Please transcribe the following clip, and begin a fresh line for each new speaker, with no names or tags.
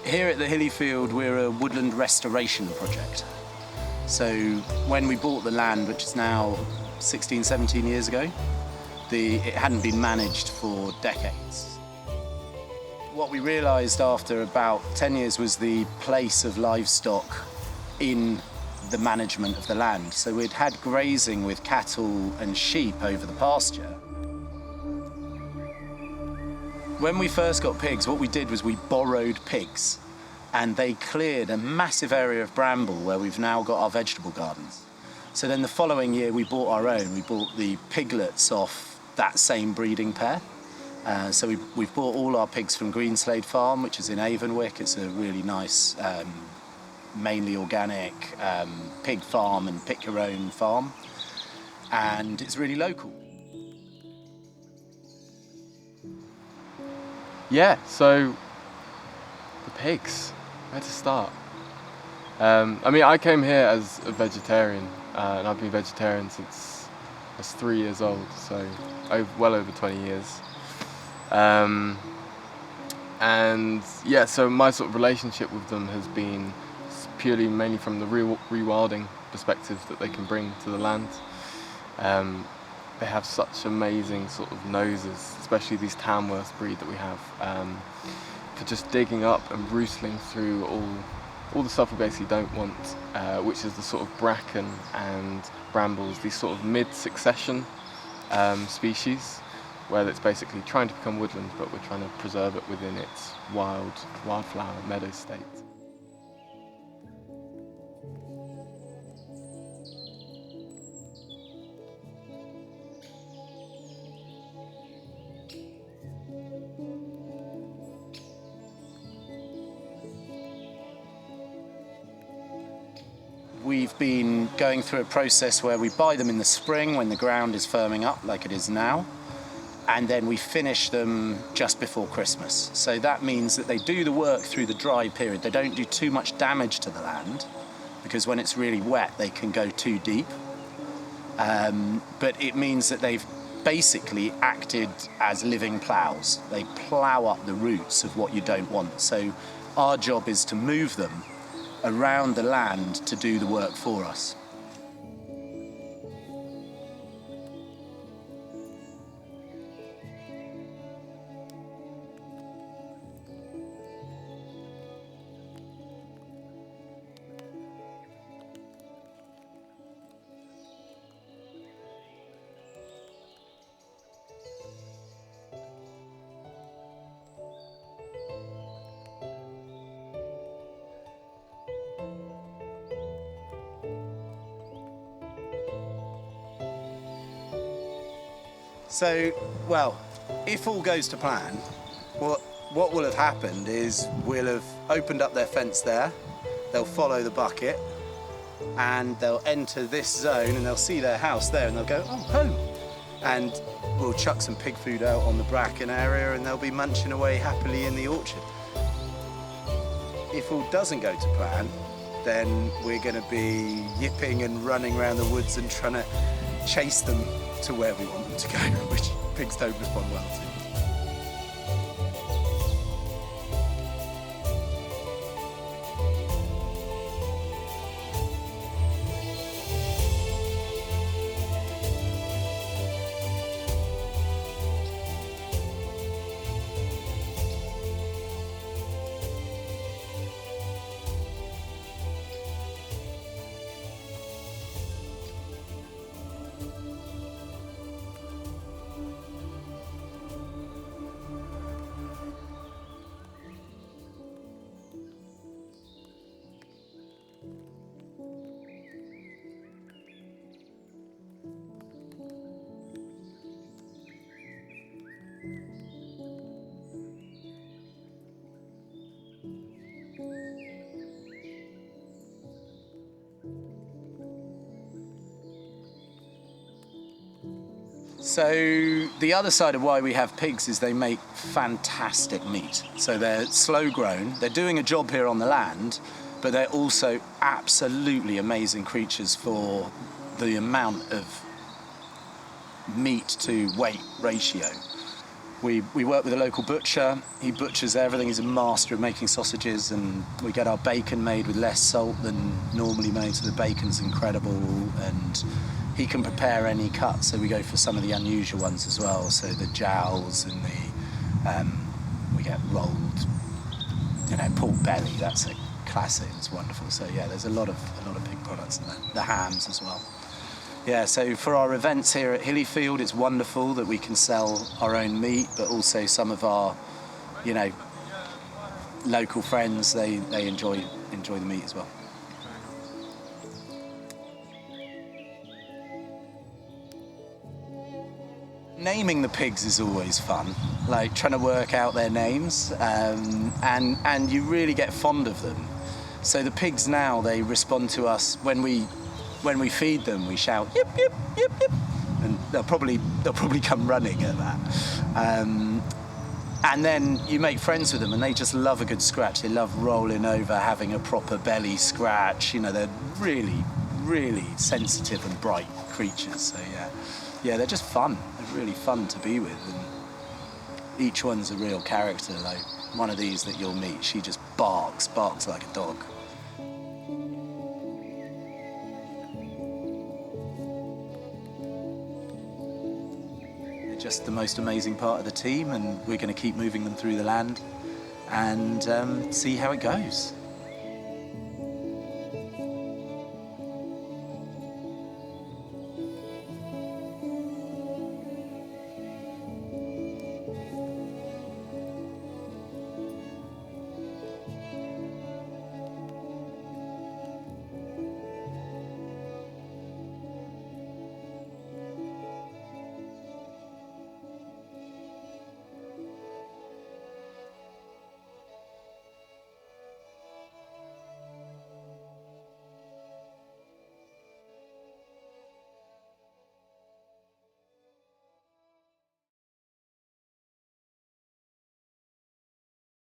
Here at the Hillyfield, we're a woodland restoration project. So when we bought the land, which is now 16, 17 years ago, it hadn't been managed for decades. What we realised after about 10 years was the place of livestock in the management of the land. So we'd had grazing with cattle and sheep over the pasture. When we first got pigs, what we did was we borrowed pigs, and they cleared a massive area of bramble where we've now got our vegetable gardens. So then the following year we bought our own. We bought the piglets off that same breeding pair. So we've bought all our pigs from Greenslade Farm, which is in Avonwick. It's a really nice, mainly organic pig farm and pick your own farm. And it's really local.
Yeah, so the pigs, where to start? I mean, I came here as a vegetarian, and I've been vegetarian since I was 3 years old, so well over 20 years. And yeah, so my sort of relationship with them has been purely mainly from the rewilding perspective that they can bring to the land. They have such amazing sort of noses, especially these Tamworth breed that we have, for just digging up and roostling through all the stuff we basically don't want, which is the sort of bracken and brambles, these sort of mid-succession species, where it's basically trying to become woodland, but we're trying to preserve it within its wildflower meadow state.
We've been going through a process where we buy them in the spring when the ground is firming up like it is now, and then we finish them just before Christmas. So that means that they do the work through the dry period. They don't do too much damage to the land, because when it's really wet they can go too deep. But it means that they've basically acted as living ploughs. They plough up the roots of what you don't want. So our job is to move them around the land to do the work for us. So, well, if all goes to plan, what will have happened is we'll have opened up their fence there, they'll follow the bucket, and they'll enter this zone and they'll see their house there and they'll go, oh, home. And we'll chuck some pig food out on the bracken area and they'll be munching away happily in the orchard. If all doesn't go to plan, then we're going to be yipping and running around the woods and trying to chase them to where we want them to go, which pigs don't respond well to. So the other side of why we have pigs is they make fantastic meat. So they're slow grown, they're doing a job here on the land, but they're also absolutely amazing creatures for the amount of meat to weight ratio. We work with a local butcher. He butchers everything. He's a master of making sausages, and we get our bacon made with less salt than normally made, so the bacon's incredible. And he can prepare any cut, so we go for some of the unusual ones as well. So the jowls and we get rolled, pork belly. That's a classic. It's wonderful. So yeah, there's a lot of pig products in there. The hams as well. Yeah, so for our events here at Hillyfield, it's wonderful that we can sell our own meat, but also some of our, local friends, they enjoy the meat as well. Naming the pigs is always fun, like trying to work out their names, and you really get fond of them. So the pigs now, they respond to us when we feed them. We shout yip yip yip yip, and they'll probably come running at that. And then you make friends with them, and they just love a good scratch. They love rolling over, having a proper belly scratch. They're really, really sensitive and bright creatures. So yeah, they're just fun. They're really fun to be with, and each one's a real character. Like one of these that you'll meet, she just barks like a dog. Just the most amazing part of the team, and we're going to keep moving them through the land and see how it goes.